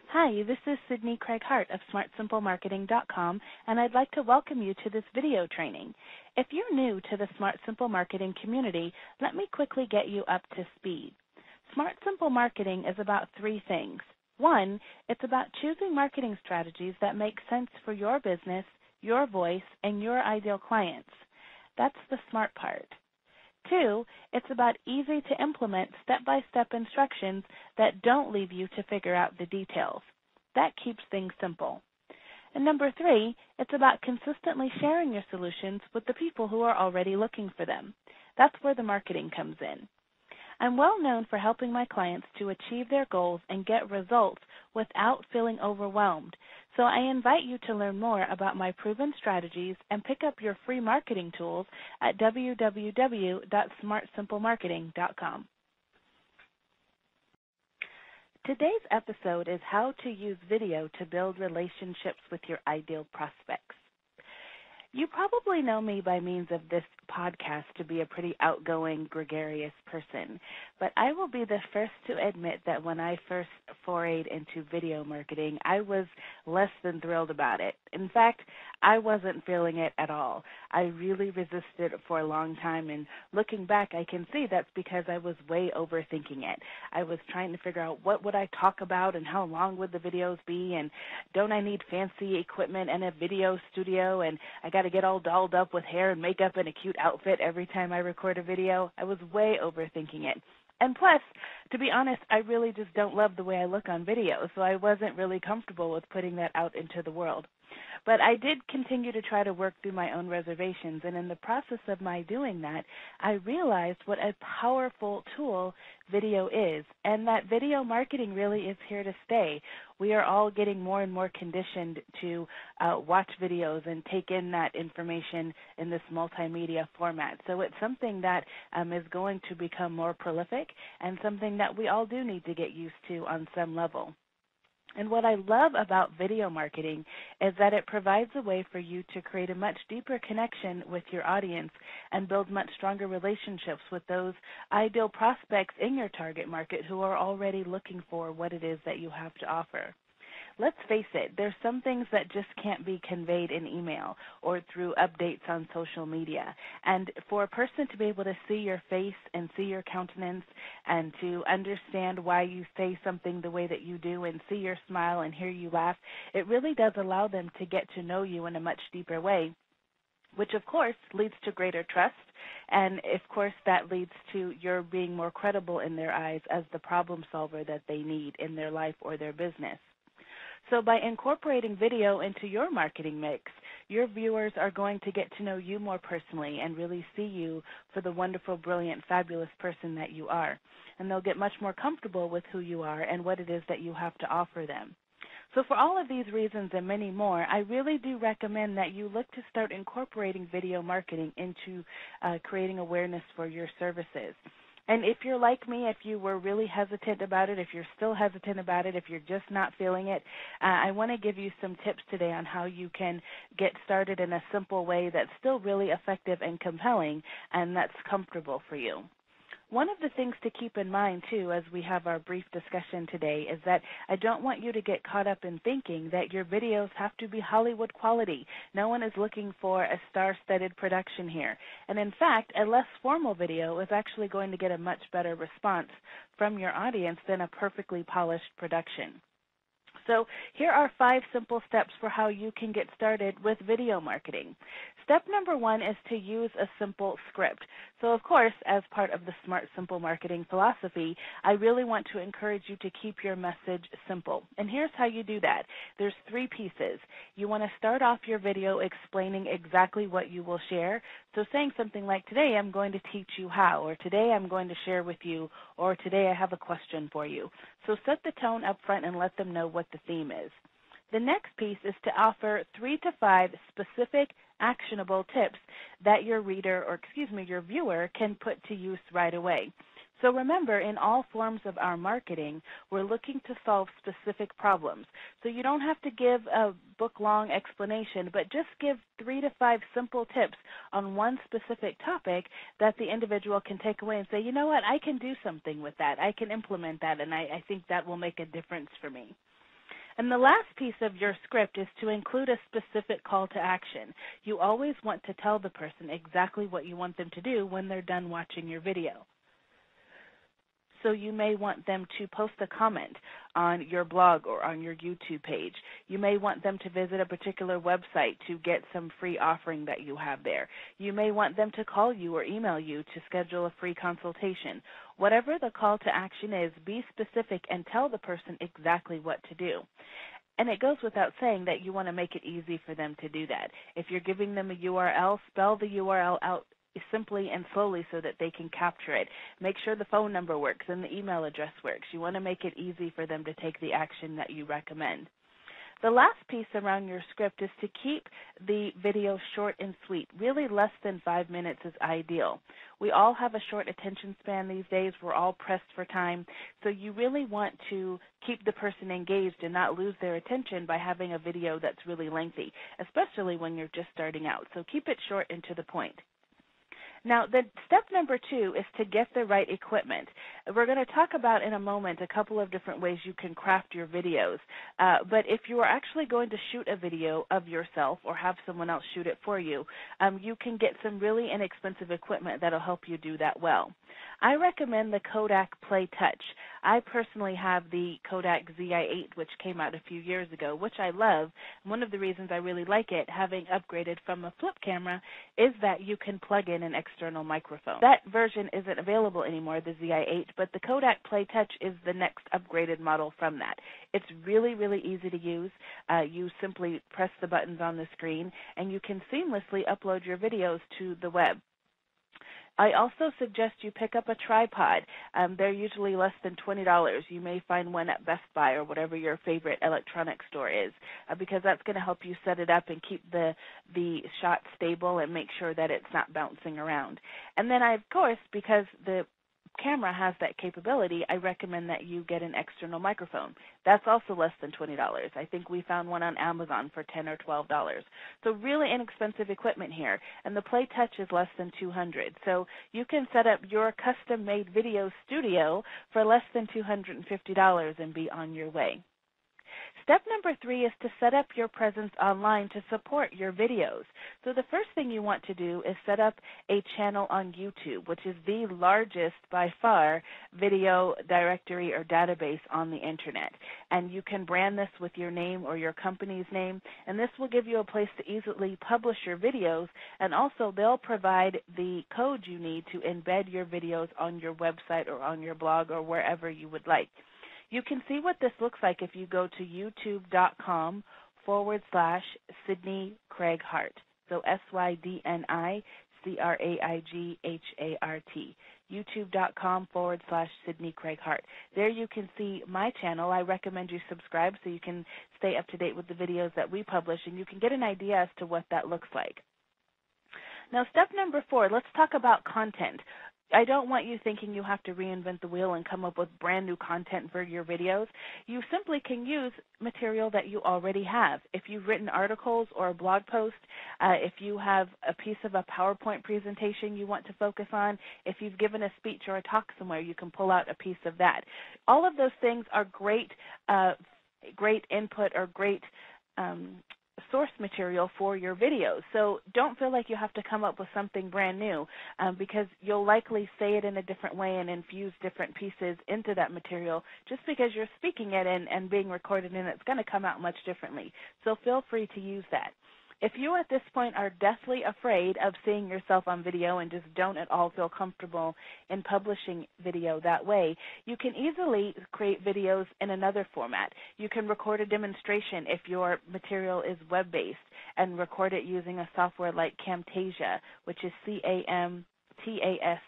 Hi, this is Sydni Craig-Hart of SmartSimpleMarketing.com, and I'd like to welcome you to this video training. If you're new to the Smart Simple Marketing community, let me quickly get you up to speed. Smart Simple Marketing is about three things. One, it's about choosing marketing strategies that make sense for your business, your voice, and your ideal clients. That's the smart part. Two, it's about easy to implement step-by-step instructions that don't leave you to figure out the details. That keeps things simple. And number three, it's about consistently sharing your solutions with the people who are already looking for them. That's where the marketing comes in. I'm well known for helping my clients to achieve their goals and get results without feeling overwhelmed. So I invite you to learn more about my proven strategies and pick up your free marketing tools at www.smartsimplemarketing.com. Today's episode is how to use video to build relationships with your ideal prospects. You probably know me by means of this podcast to be a pretty outgoing, gregarious person, but I will be the first to admit that when I first forayed into video marketing, I was less than thrilled about it. In fact, I wasn't feeling it at all. I really resisted it for a long time, and looking back, I can see that's because I was way overthinking it. I was trying to figure out what would I talk about and how long would the videos be, and don't I need fancy equipment and a video studio, and I got to get all dolled up with hair and makeup and a cute outfit every time I record a video. I was way overthinking it. And plus, to be honest, I really just don't love the way I look on video, so I wasn't really comfortable with putting that out into the world. But I did continue to try to work through my own reservations, and in the process of my doing that, I realized what a powerful tool video is, and that video marketing really is here to stay. We are all getting more and more conditioned to watch videos and take in that information in this multimedia format. So it's something that is going to become more prolific and something that we all do need to get used to on some level. And what I love about video marketing is that it provides a way for you to create a much deeper connection with your audience and build much stronger relationships with those ideal prospects in your target market who are already looking for what it is that you have to offer. Let's face it, there's some things that just can't be conveyed in email or through updates on social media. And for a person to be able to see your face and see your countenance and to understand why you say something the way that you do and see your smile and hear you laugh, it really does allow them to get to know you in a much deeper way, which of course leads to greater trust, and of course that leads to your being more credible in their eyes as the problem solver that they need in their life or their business. So by incorporating video into your marketing mix, your viewers are going to get to know you more personally and really see you for the wonderful, brilliant, fabulous person that you are. And they'll get much more comfortable with who you are and what it is that you have to offer them. So for all of these reasons and many more, I really do recommend that you look to start incorporating video marketing into creating awareness for your services. And if you're like me, if you were really hesitant about it, if you're still hesitant about it, if you're just not feeling it, I want to give you some tips today on how you can get started in a simple way that's still really effective and compelling and that's comfortable for you. One of the things to keep in mind, too, as we have our brief discussion today is that I don't want you to get caught up in thinking that your videos have to be Hollywood quality. No one is looking for a star-studded production here. And in fact, a less formal video is actually going to get a much better response from your audience than a perfectly polished production. So here are 5 simple steps for how you can get started with video marketing. Step number 1 is to use a simple script. So of course, as part of the Smart Simple Marketing philosophy, I really want to encourage you to keep your message simple. And here's how you do that. There's 3 pieces. You want to start off your video explaining exactly what you will share. So saying something like, today I'm going to teach you how, or today I'm going to share with you, or today I have a question for you. So set the tone up front and let them know what the theme is. The next piece is to offer 3 to 5 specific actionable tips that your reader, or your viewer, can put to use right away. So remember, in all forms of our marketing, we're looking to solve specific problems. So you don't have to give a book-long explanation, but just give 3 to 5 simple tips on one specific topic that the individual can take away and say, you know what, I can do something with that. I can implement that, and I think that will make a difference for me. And the last piece of your script is to include a specific call to action. You always want to tell the person exactly what you want them to do when they're done watching your video. So you may want them to post a comment on your blog or on your YouTube page. You may want them to visit a particular website to get some free offering that you have there. You may want them to call you or email you to schedule a free consultation. Whatever the call to action is, be specific and tell the person exactly what to do. And it goes without saying that you want to make it easy for them to do that. If you're giving them a URL, spell the URL out simply and slowly so that they can capture it. Make sure the phone number works and the email address works. You want to make it easy for them to take the action that you recommend. The last piece around your script is to keep the video short and sweet. Really, less than 5 minutes is ideal. We all have a short attention span these days. We're all pressed for time. So you really want to keep the person engaged and not lose their attention by having a video that's really lengthy, especially when you're just starting out. So keep it short and to the point. Now, the step number 2 is to get the right equipment. We're going to talk about in a moment a couple of different ways you can craft your videos. But if you are actually going to shoot a video of yourself or have someone else shoot it for you, you can get some really inexpensive equipment that will help you do that well. I recommend the Kodak Play Touch. I personally have the Kodak ZI-8, which came out a few years ago, which I love. One of the reasons I really like it, having upgraded from a flip camera, is that you can plug in an external microphone. That version isn't available anymore, the ZI-8, but the Kodak Play Touch is the next upgraded model from that. It's really, really easy to use. You simply press the buttons on the screen, and you can seamlessly upload your videos to the web. I also suggest you pick up a tripod. They're usually less than $20. You may find one at Best Buy or whatever your favorite electronics store is, because that's going to help you set it up and keep the shot stable and make sure that it's not bouncing around. And then, of course, because the camera has that capability, I recommend that you get an external microphone. That's also less than $20. I think we found one on Amazon for $10 or $12. So really inexpensive equipment here, and the Play Touch is less than $200. So you can set up your custom-made video studio for less than $250 and be on your way. Step number 3 is to set up your presence online to support your videos. So the first thing you want to do is set up a channel on YouTube, which is the largest by far video directory or database on the Internet. And you can brand this with your name or your company's name, and this will give you a place to easily publish your videos, and also they'll provide the code you need to embed your videos on your website or on your blog or wherever you would like. You can see what this looks like if you go to youtube.com/Sydni Craig-Hart. So SYDNI CRAIGHART. youtube.com/Sydni Craig-Hart. There you can see my channel. I recommend you subscribe so you can stay up to date with the videos that we publish, and you can get an idea as to what that looks like. Now, step number 4, let's talk about content. I don't want you thinking you have to reinvent the wheel and come up with brand new content for your videos. You simply can use material that you already have. If you've written articles or a blog post, if you have a piece of a PowerPoint presentation you want to focus on, if you've given a speech or a talk somewhere, you can pull out a piece of that. All of those things are great input or great source material for your videos. So don't feel like you have to come up with something brand new, because you'll likely say it in a different way and infuse different pieces into that material just because you're speaking it and being recorded, and it's going to come out much differently. So feel free to use that. If you at this point are deathly afraid of seeing yourself on video and just don't at all feel comfortable in publishing video that way, you can easily create videos in another format. You can record a demonstration if your material is web-based and record it using a software like Camtasia, which is CAMTASIA. Tasia.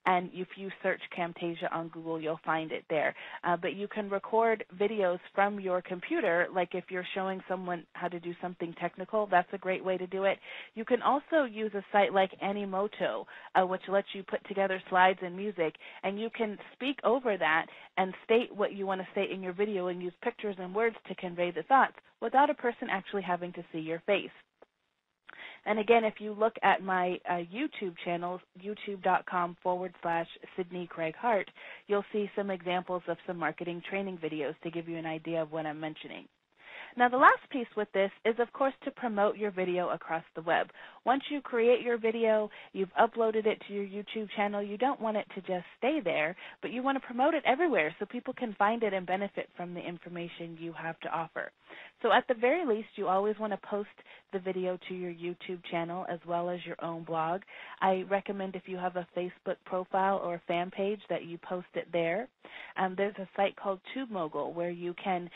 And if you search Camtasia on Google, you'll find it there. But you can record videos from your computer, like if you're showing someone how to do something technical, that's a great way to do it. You can also use a site like Animoto, which lets you put together slides and music, and you can speak over that and state what you want to state in your video and use pictures and words to convey the thoughts without a person actually having to see your face. And again, if you look at my YouTube channel, youtube.com/Sydni Craig-Hart, you'll see some examples of some marketing training videos to give you an idea of what I'm mentioning. Now, the last piece with this is, of course, to promote your video across the web. Once you create your video, you've uploaded it to your YouTube channel, you don't want it to just stay there, but you want to promote it everywhere so people can find it and benefit from the information you have to offer. So at the very least, you always want to post the video to your YouTube channel as well as your own blog. I recommend if you have a Facebook profile or a fan page that you post it there. There's a site called TubeMogul where you can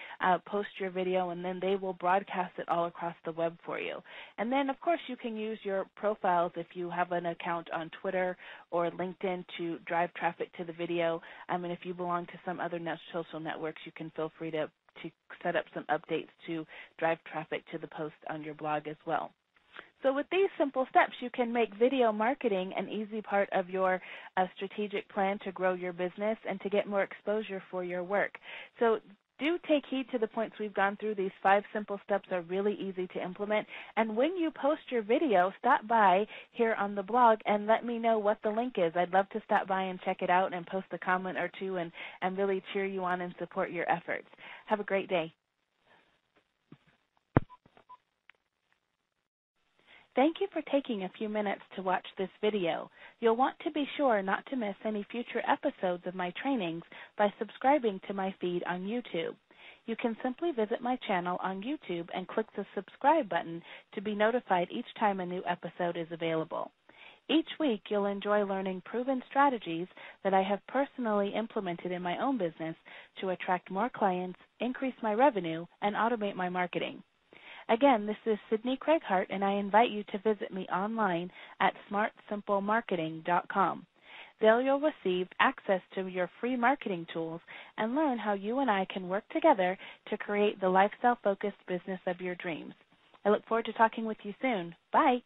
post your video and then they will broadcast it all across the web for you. And then, of course, you can use your profiles if you have an account on Twitter or LinkedIn to drive traffic to the video. And if you belong to some other social networks, you can feel free to set up some updates to drive traffic to the post on your blog as well. So with these simple steps, you can make video marketing an easy part of your strategic plan to grow your business and to get more exposure for your work. So do take heed to the points we've gone through. These 5 simple steps are really easy to implement. And when you post your video, stop by here on the blog and let me know what the link is. I'd love to stop by and check it out and post a comment or two and really cheer you on and support your efforts. Have a great day. Thank you for taking a few minutes to watch this video. You'll want to be sure not to miss any future episodes of my trainings by subscribing to my feed on YouTube. You can simply visit my channel on YouTube and click the subscribe button to be notified each time a new episode is available. Each week, you'll enjoy learning proven strategies that I have personally implemented in my own business to attract more clients, increase my revenue, and automate my marketing. Again, this is Sydni Craig-Hart, and I invite you to visit me online at smartsimplemarketing.com. There you'll receive access to your free marketing tools and learn how you and I can work together to create the lifestyle-focused business of your dreams. I look forward to talking with you soon. Bye.